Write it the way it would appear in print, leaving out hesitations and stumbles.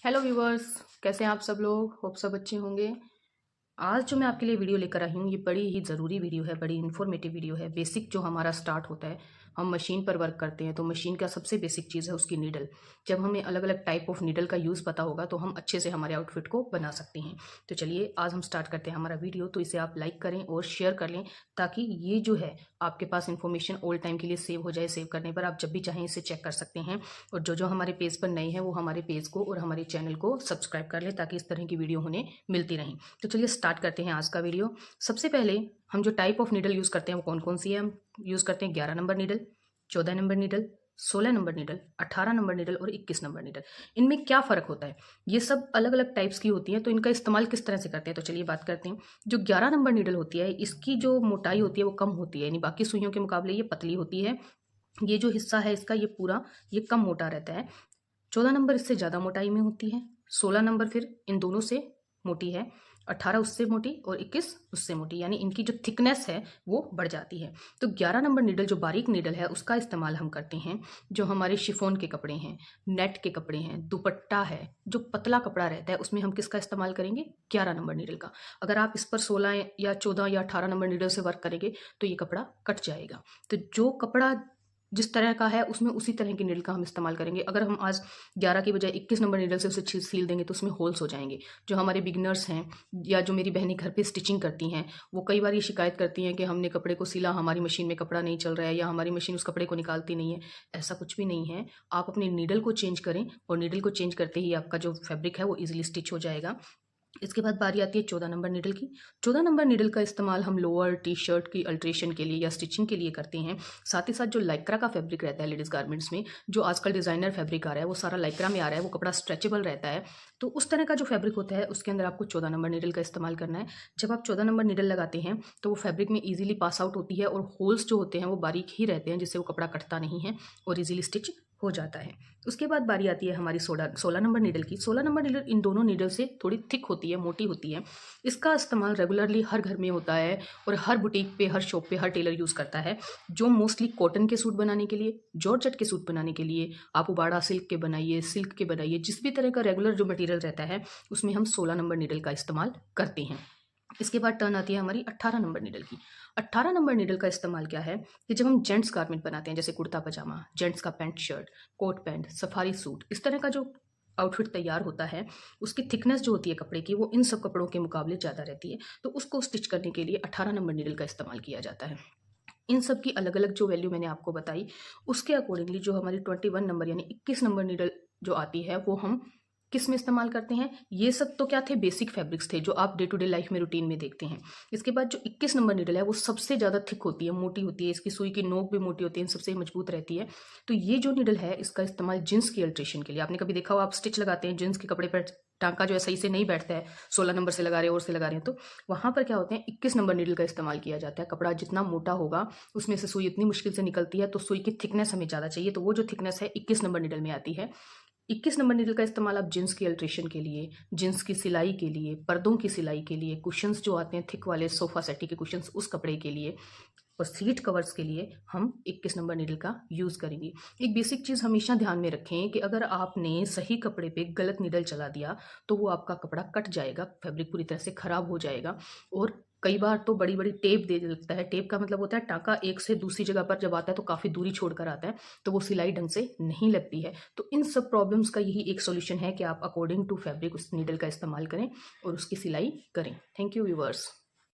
Hello viewers, कैसे हैं आप सब लोग। होप सब अच्छे होंगे। आज जो मैं आपके लिए वीडियो लेकर आई हूँ ये बड़ी ही ज़रूरी वीडियो है, बड़ी इन्फॉर्मेटिव वीडियो है। बेसिक जो हमारा स्टार्ट होता है, हम मशीन पर वर्क करते हैं तो मशीन का सबसे बेसिक चीज़ है उसकी नीडल। जब हमें अलग अलग टाइप ऑफ नीडल का यूज़ पता होगा तो हम अच्छे से हमारे आउटफिट को बना सकते हैं। तो चलिए आज हम स्टार्ट करते हैं हमारा वीडियो। तो इसे आप लाइक करें और शेयर कर लें ताकि ये जो है आपके पास इन्फॉर्मेशन ऑल टाइम के लिए सेव हो जाए। सेव करने पर आप जब भी चाहें इसे चेक कर सकते हैं। और जो जो हमारे पेज पर नए हैं वो हमारे पेज को और हमारे चैनल को सब्सक्राइब कर लें ताकि इस तरह की वीडियो उन्हें मिलती रहें। तो चलिए स्टार्ट करते हैं आज का वीडियो। सबसे पहले हम जो टाइप ऑफ नीडल यूज़ करते हैं वो कौन कौन सी है। हम यूज़ करते हैं 11 number needle, 14 number needle, 16 number needle, 18 number needle और 21 नंबर नीडल। इनमें क्या फ़र्क होता है, ये सब अलग अलग टाइप्स की होती हैं तो इनका इस्तेमाल किस तरह से करते हैं। तो चलिए बात करते हैं। जो 11 नंबर नीडल होती है इसकी जो मोटाई होती है वो कम होती है, यानी बाकी सुइयों के मुकाबले ये पतली होती है। ये जो हिस्सा है इसका ये पूरा ये कम मोटा रहता है। 14 नंबर इससे ज़्यादा मोटाई में होती है, 16 नंबर फिर इन दोनों से मोटी है, 18 उससे मोटी और 21 उससे मोटी, यानी इनकी जो थिकनेस है वो बढ़ जाती है। तो 11 नंबर नीडल जो बारीक नीडल है उसका इस्तेमाल हम करते हैं जो हमारे शिफॉन के कपड़े हैं, नेट के कपड़े हैं, दुपट्टा है, जो पतला कपड़ा रहता है उसमें हम किसका इस्तेमाल करेंगे, 11 नंबर नीडल का। अगर आप इस पर 16 या 14 या 18 नंबर नीडल से वर्क करेंगे तो ये कपड़ा कट जाएगा। तो जो कपड़ा जिस तरह का है उसमें उसी तरह की नीडल का हम इस्तेमाल करेंगे। अगर हम आज 11 की बजाय 21 नंबर नीडल से उसे सील देंगे तो उसमें होल्स हो जाएंगे। जो हमारे बिगनर्स हैं या जो मेरी बहनें घर पे स्टिचिंग करती हैं वो कई बार ये शिकायत करती हैं कि हमने कपड़े को सिला, हमारी मशीन में कपड़ा नहीं चल रहा है या हमारी मशीन उस कपड़े को निकालती नहीं है। ऐसा कुछ भी नहीं है। आप अपनी नीडल को चेंज करें और नीडल को चेंज करते ही आपका जो फैब्रिक है वो ईजिली स्टिच हो जाएगा। इसके बाद बारी आती है 14 नंबर नीडल की। 14 नंबर नीडल का इस्तेमाल हम लोअर टी शर्ट की अल्ट्रेशन के लिए या स्टिचिंग के लिए करते हैं। साथ ही साथ जो लाइक्रा का फैब्रिक रहता है लेडीज़ गारमेंट्स में, जो आजकल डिज़ाइनर फैब्रिक आ रहा है वो सारा लाइक्रा में आ रहा है, वो कपड़ा स्ट्रेचेबल रहता है। तो उस तरह का जो फैब्रिक होता है उसके अंदर आपको 14 नंबर नीडल का इस्तेमाल करना है। जब आप 14 नंबर नीडल लगाते हैं तो वो फैब्रिक में ईजिली पास आउट होती है और होल्स जो होते हैं वो बारीक ही रहते हैं जिससे वो कपड़ा कटता नहीं है और ईजिली स्टिच हो जाता है। उसके बाद बारी आती है हमारी 16 नंबर नीडल की। 16 नंबर नीडल इन दोनों नीडल से थोड़ी थिक होती है, मोटी होती है। इसका इस्तेमाल रेगुलरली हर घर में होता है और हर बुटीक पे, हर शॉप पे, हर टेलर यूज़ करता है। जो मोस्टली कॉटन के सूट बनाने के लिए, जॉर्जेट के सूट बनाने के लिए, आप उबाड़ा सिल्क के बनाइए, सिल्क के बनाइए, जिस भी तरह का रेगुलर जो मटेरियल रहता है उसमें हम 16 नंबर नीडल का इस्तेमाल करते हैं। इसके बाद टर्न आती है हमारी 18 नंबर नीडल की। 18 नंबर नीडल का इस्तेमाल क्या है कि जब हम जेंट्स गारमेंट बनाते हैं जैसे कुर्ता पजामा, जेंट्स का pant shirt, coat pant, safari suit, इस तरह का जो आउटफिट तैयार होता है उसकी थिकनेस जो होती है कपड़े की वो इन सब कपड़ों के मुकाबले ज़्यादा रहती है। तो उसको स्टिच करने के लिए 18 नंबर नीडल का इस्तेमाल किया जाता है। इन सब की अलग अलग जो वैल्यू मैंने आपको बताई उसके अकॉर्डिंगली जो हमारी 21 नंबर यानी 21 नंबर नीडल जो आती है वो हम किस में इस्तेमाल करते हैं। ये सब तो क्या थे, बेसिक फैब्रिक्स थे जो आप डे टू डे लाइफ में रूटीन में देखते हैं। इसके बाद जो 21 नंबर नीडल है वो सबसे ज़्यादा थिक होती है, मोटी होती है, इसकी सुई की नोक भी मोटी होती है, इन सबसे मजबूत रहती है। तो ये जो नीडल है इसका इस्तेमाल जींस की अल्ट्रेशन के लिए। आपने कभी देखा हो, आप स्टिच लगाते हैं जींस के कपड़े पर, टांका जो है सही से नहीं बैठता है, 16 नंबर से लगा रहे हैं और से लगा रहे हैं, तो वहाँ पर क्या होते हैं 21 नंबर नीडल का इस्तेमाल किया जाता है। कपड़ा जितना मोटा होगा उसमें से सुई इतनी मुश्किल से निकलती है तो सुई की थिकनेस हमें ज़्यादा चाहिए, तो वो जो थिकनेस है 21 नंबर नीडल में आती है। 21 नंबर नीडल का इस्तेमाल आप जींस की अल्ट्रेशन के लिए, जींस की सिलाई के लिए, पर्दों की सिलाई के लिए, कुशंस जो आते हैं थिक वाले सोफा सेटी के कुशंस उस कपड़े के लिए और सीट कवर्स के लिए हम 21 नंबर नीडल का यूज़ करेंगे। एक बेसिक चीज़ हमेशा ध्यान में रखें कि अगर आपने सही कपड़े पे गलत नीडल चला दिया तो वो आपका कपड़ा कट जाएगा, फैब्रिक पूरी तरह से ख़राब हो जाएगा। और कई बार तो बड़ी बड़ी टेप दे लगता है। टेप का मतलब होता है टाँका एक से दूसरी जगह पर जब आता है तो काफ़ी दूरी छोड़ कर आता है, तो वो सिलाई ढंग से नहीं लगती है। तो इन सब प्रॉब्लम्स का यही एक सॉल्यूशन है कि आप अकॉर्डिंग टू फैब्रिक उस नीडल का इस्तेमाल करें और उसकी सिलाई करें। Thank you viewers.